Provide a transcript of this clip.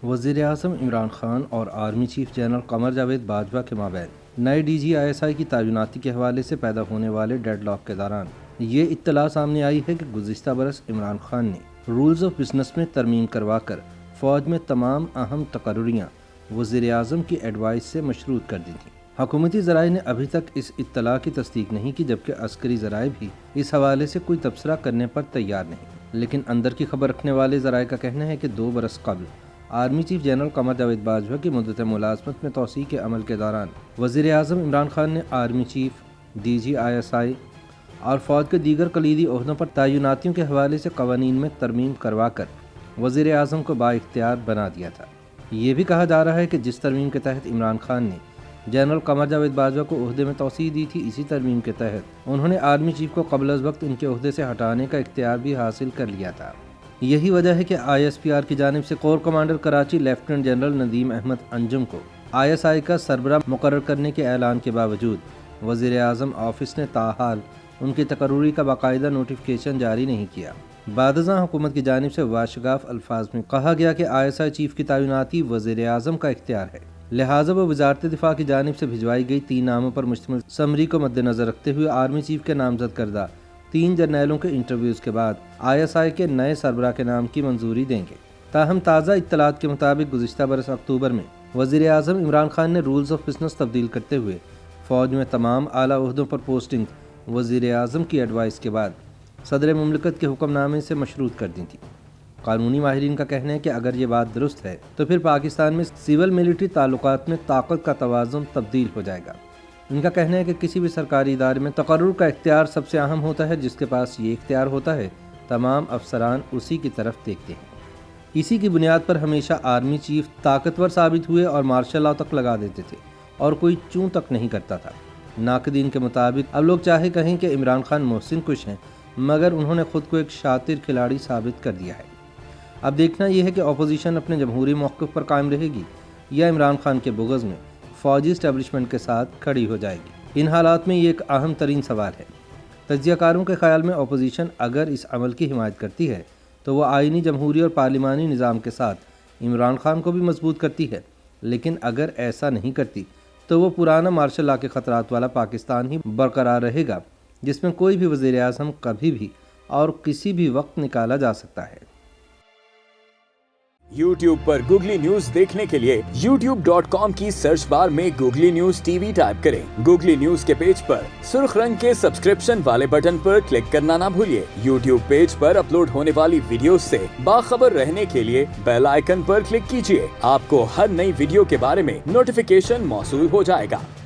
وزیر اعظم عمران خان اور army chief general Qamar Javed Bajwa کے مابین نئے ڈی جی ISI کی تعیناتی کے حوالے سے پیدا ہونے والے ڈیڈ لاک کے دوران یہ اطلاع سامنے آئی ہے کہ گزشتہ برس عمران خان نے رولز آف بزنس میں ترمیم کروا کر فوج میں تمام اہم تقرریاں وزیر اعظم کی ایڈوائس سے مشروط کر دی تھیں۔ حکومتی ذرائع نے ابھی تک اس اطلاع کی تصدیق نہیں کی، جبکہ عسکری ذرائع بھی اس حوالے سے کوئی تبصرہ کرنے پر تیار نہیں، لیکن اندر کی خبر رکھنے والے ذرائع کا کہنا ہے کہ 2 برس قبل army chief general Qamar Javed Bajwa کی مدت ملازمت میں توسیع کے عمل کے دوران وزیر اعظم عمران خان نے آرمی چیف، DG ISI اور فوج کے دیگر کلیدی عہدوں پر تعیناتیوں کے حوالے سے قوانین میں ترمیم کروا کر وزیر اعظم کو بااختیار بنا دیا تھا۔ یہ بھی کہا جا رہا ہے کہ جس ترمیم کے تحت عمران خان نے جنرل قمر جاوید باجوہ کو عہدے میں توسیع دی تھی، اسی ترمیم کے تحت انہوں نے آرمی چیف کو قبل از وقت ان کے عہدے سے ہٹانے کا اختیار بھی حاصل کر لیا تھا۔ یہی وجہ ہے کہ ISPR کی جانب سے corps commander Karachi lieutenant general Nadeem Ahmed Anjum کو ISI کا سربراہ مقرر کرنے کے اعلان کے باوجود وزیر اعظم آفس نے تاحال ان کی تقرری کا باقاعدہ نوٹیفیکیشن جاری نہیں کیا۔ بعد ازاں حکومت کی جانب سے واشگاف الفاظ میں کہا گیا کہ ISI چیف کی تعیناتی وزیر اعظم کا اختیار ہے، لہٰذا وہ وزارت دفاع کی جانب سے بھجوائی گئی 3 ناموں پر مشتمل سمری کو مد نظر رکھتے ہوئے آرمی چیف کے نامزد کردہ 3 جرنیلوں کے انٹرویوز کے بعد ISI کے نئے سربراہ کے نام کی منظوری دیں گے۔ تاہم تازہ اطلاعات کے مطابق گزشتہ برس اکتوبر میں وزیر اعظم عمران خان نے رولز آف بزنس تبدیل کرتے ہوئے فوج میں تمام اعلیٰ عہدوں پر پوسٹنگ وزیر اعظم کی ایڈوائس کے بعد صدر مملکت کے حکم نامے سے مشروط کر دی تھی۔ قانونی ماہرین کا کہنا ہے کہ اگر یہ بات درست ہے تو پھر پاکستان میں سول ملٹری تعلقات میں طاقت کا توازن تبدیل ہو جائے گا۔ ان کا کہنا ہے کہ کسی بھی سرکاری ادارے میں تقرر کا اختیار سب سے اہم ہوتا ہے، جس کے پاس یہ اختیار ہوتا ہے تمام افسران اسی کی طرف دیکھتے ہیں۔ اسی کی بنیاد پر ہمیشہ آرمی چیف طاقتور ثابت ہوئے اور مارشل لاء تک لگا دیتے تھے اور کوئی چوں تک نہیں کرتا تھا۔ ناقدین کے مطابق اب لوگ چاہے کہیں کہ عمران خان محسن کش ہیں، مگر انہوں نے خود کو ایک شاطر کھلاڑی ثابت کر دیا ہے۔ اب دیکھنا یہ ہے کہ اپوزیشن اپنے جمہوری موقف پر قائم رہے گی یا عمران خان کے بغض میں فوجی اسٹیبلشمنٹ کے ساتھ کھڑی ہو جائے گی۔ ان حالات میں یہ ایک اہم ترین سوال ہے۔ تجزیہ کاروں کے خیال میں اپوزیشن اگر اس عمل کی حمایت کرتی ہے تو وہ آئینی، جمہوری اور پارلیمانی نظام کے ساتھ عمران خان کو بھی مضبوط کرتی ہے، لیکن اگر ایسا نہیں کرتی تو وہ پرانا مارشل لاء کے خطرات والا پاکستان ہی برقرار رہے گا، جس میں کوئی بھی وزیر اعظم کبھی بھی اور کسی بھی وقت نکالا جا سکتا ہے۔ YouTube پر گوگلی نیوز دیکھنے کے لیے youtube.com کی سرچ بار میں گوگلی نیوز TV ٹائپ کریں۔ گوگلی نیوز کے پیج پر سرخ رنگ کے سبسکرپشن والے بٹن پر کلک کرنا نہ بھولیے۔ YouTube پیج پر اپلوڈ ہونے والی ویڈیوز سے باخبر رہنے کے لیے بیل آئیکن پر کلک کیجیے۔ آپ کو ہر نئی ویڈیو کے بارے میں نوٹیفیکیشن موصول ہو جائے گا۔